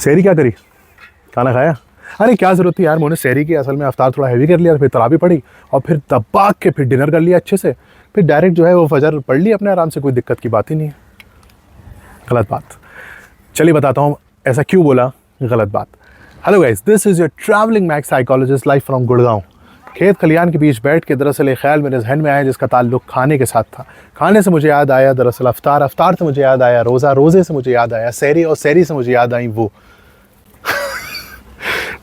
सहरी क्या करी, खाना खाया? अरे क्या ज़रूरत थी यार, मैंने सहरी की, असल में अफ्तार थोड़ा हैवी कर लिया, फिर तरावी पढ़ी और फिर दबा के फिर डिनर कर लिया अच्छे से, फिर डायरेक्ट जो है वो फजर पढ़ ली अपने आराम से, कोई दिक्कत की बात ही नहीं है। गलत बात। चलिए बताता हूँ ऐसा क्यों बोला गलत बात। Hello guys, this is your travelling max psychologist live from Gurgaon. खेत खलियान के बीच बैठ के दरअसल एक ख्याल मेरे जहन में आया जिसका ताल्लुक खाने के साथ था। खाने से मुझे याद आया दरअसल अफ्तार, अफ्तार से मुझे याद आया रोज़ा, रोज़े से मुझे याद आया सहरी, और सहरी से मुझे याद आई वो।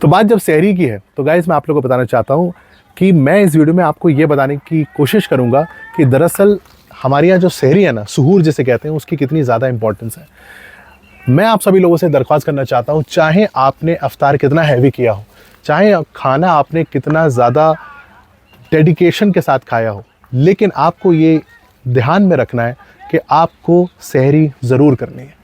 तो बात जब सहरी की है तो गाइस मैं आप लोगों को बताना चाहता हूँ कि मैं इस वीडियो में आपको ये बताने की कोशिश करूँगा कि दरअसल हमारे यहाँ जो सहरी है ना, सुहूर जिसे कहते हैं, उसकी कितनी ज़्यादा इंपॉर्टेंस है। मैं आप सभी लोगों से दरख्वास्त करना चाहता हूँ, चाहे आपने अफ्तार कितना हैवी किया हो, चाहे खाना आपने कितना ज़्यादा डेडिकेशन के साथ खाया हो, लेकिन आपको ये ध्यान में रखना है कि आपको सहरी ज़रूर करनी है।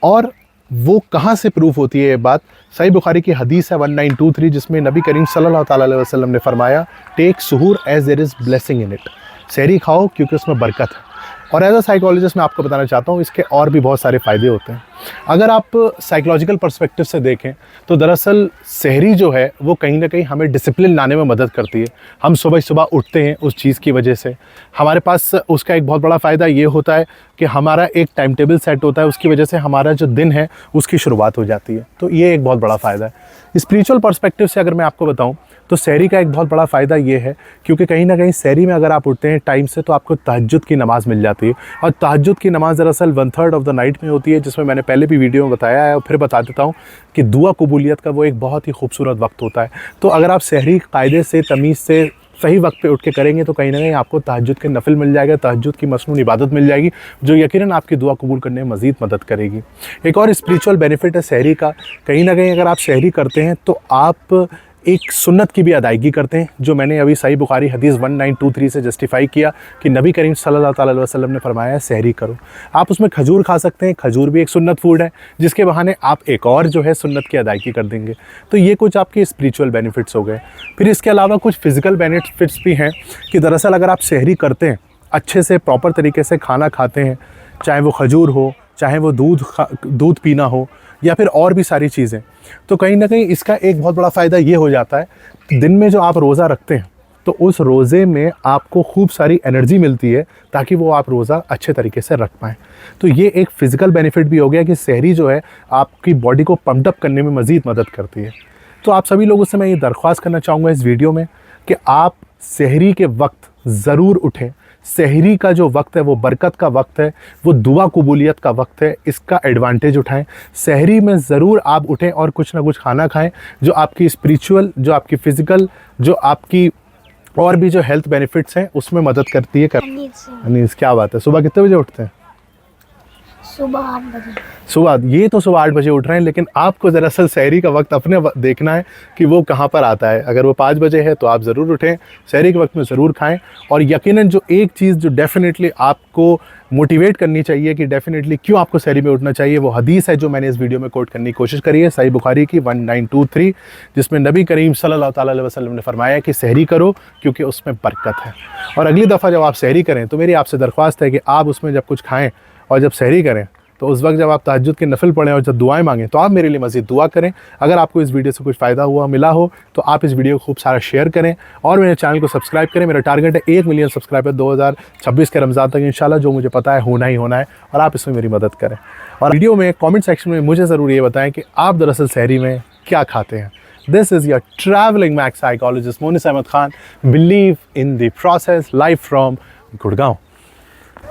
और वो कहाँ से प्रूफ होती है ये बात? सही बुखारी की हदीस है 1923 जिसमें नबी करीम सल्लल्लाहु अलैहि वसल्लम ने फरमाया, take suhoor as there is blessing in it. सहरी खाओ क्योंकि उसमें बरकत है। और एज अ साइकोलॉजिस्ट मैं आपको बताना चाहता हूँ इसके और भी बहुत सारे फ़ायदे होते हैं। अगर आप साइकोलॉजिकल पर्सपेक्टिव से देखें तो दरअसल सहरी जो है वो कहीं ना कहीं हमें डिसिप्लिन लाने में मदद करती है। हम सुबह सुबह उठते हैं उस चीज़ की वजह से, हमारे पास उसका एक बहुत बड़ा फ़ायदा ये होता है कि हमारा एक टाइम टेबल सेट होता है, उसकी वजह से हमारा जो दिन है उसकी शुरुआत हो जाती है। तो ये एक बहुत बड़ा फ़ायदा है। स्पिरिचुअल पर्सपेक्टिव से अगर मैं आपको बताऊँ तो सहरी का एक बहुत बड़ा फ़ायदा ये है क्योंकि कहीं ना कहीं सहरी में अगर आप उठते हैं टाइम से तो आपको तहज्जुद की नमाज़ मिल जाती है। और तहज्जुद की नमाज़ दरअसल 1/3 ऑफ द नाइट में होती है, जिसमें मैंने पहले भी वीडियो में बताया है और फिर बता देता हूँ कि दुआ कबूलियत का वो एक बहुत ही खूबसूरत वक्त होता है। तो अगर आप सहरी कायदे से, तमीज़ से, सही वक्त पे उठ के करेंगे तो कहीं ना कहीं आपको तहज्जुद के नफिल मिल जाएगा, तहज्जुद की मसनून इबादत मिल जाएगी जो यकीनन आपकी दुआ कबूल करने में मज़ीद मदद करेगी। एक और स्पिरिचुअल बेनिफिट है सहरी का, कहीं ना कहीं अगर आप सहरी करते हैं तो आप एक सुन्नत की भी अदायगी करते हैं, जो मैंने अभी सही बुखारी हदीस 1923 से जस्टिफाई किया कि नबी करीम सल्लल्लाहु अलैहि वसल्लम ने फरमाया है सहरी करो। आप उसमें खजूर खा सकते हैं, खजूर भी एक सुन्नत फूड है जिसके बहाने आप एक और जो है सुन्नत की अदायगी कर देंगे। तो ये कुछ आपके स्पिरिचुअल बेनिफिट्स हो गए। फिर इसके अलावा कुछ फिज़िकल बेनिफिट्स भी हैं कि दरअसल अगर आप सहरी करते हैं, अच्छे से प्रॉपर तरीके से खाना खाते हैं, चाहे वो खजूर हो, चाहे वो दूध पीना हो या फिर और भी सारी चीज़ें, तो कहीं ना कहीं इसका एक बहुत बड़ा फ़ायदा ये हो जाता है दिन में जो आप रोज़ा रखते हैं तो उस रोज़े में आपको खूब सारी एनर्जी मिलती है ताकि वो आप रोज़ा अच्छे तरीके से रख पाएँ। तो ये एक फ़िज़िकल बेनिफिट भी हो गया कि सहरी जो है आपकी बॉडी को पम्प्ड अप करने में मज़ीद मदद करती है। तो आप सभी लोगों से मैं ये दरख्वास्त करना चाहूँगा इस वीडियो में कि आप सहरी के वक्त ज़रूर उठें। सहरी का जो वक्त है वो बरकत का वक्त है, वो दुआ कबूलियत का वक्त है, इसका एडवांटेज उठाएं। सहरी में ज़रूर आप उठें और कुछ ना कुछ खाना खाएं जो आपकी स्पिरिचुअल, जो आपकी फ़िज़िकल, जो आपकी और भी जो हेल्थ बेनिफिट्स हैं उसमें मदद करती है। अनीस, क्या बात है, सुबह कितने बजे उठते हैं? सुबह 8 बजे। सुबह, ये तो सुबह 8 बजे उठ रहे हैं, लेकिन आपको दरअसल सहरी का वक्त अपने देखना है कि वो कहाँ पर आता है। अगर वो 5 बजे है तो आप ज़रूर उठें, सहरी के वक्त में ज़रूर खाएं। और यकीनन जो एक चीज़ जो डेफिनेटली आपको मोटिवेट करनी चाहिए कि डेफिनेटली क्यों आपको सहरी में उठना चाहिए, वो हदीस है जो मैंने इस वीडियो में कोट करने की कोशिश करी है, सही बुखारी की 1923, जिसमें नबी करीम सल्लल्लाहु अलैहि वसल्लम ने फरमाया कि सहरी करो क्योंकि उसमें बरकत है। और अगली दफ़ा जब आप सहरी करें तो मेरी आपसे दरख्वास्त है कि आप उसमें जब कुछ खाएँ और जब सहरी करें तो उस वक्त जब आप तहज्जुद के नफिल पढ़ें और जब दुआएं मांगें तो आप मेरे लिए मज़ीद दुआ करें। अगर आपको इस वीडियो से कुछ फ़ायदा हुआ, मिला हो, तो आप इस वीडियो को खूब सारा शेयर करें और मेरे चैनल को सब्सक्राइब करें। मेरा टारगेट है 1 मिलियन सब्सक्राइबर 2026 के रमज़ान तक इंशाल्लाह, जो मुझे पता है होना ही होना है, और आप इसमें मेरी मदद करें। और वीडियो में कॉमेंट सेक्शन में मुझे ज़रूर ये बताएँ कि आप दरअसल सहरी में क्या खाते हैं। This is your traveling max psychologist Monis Ahmed Khan. Believe in the process. Live from Gurgaon.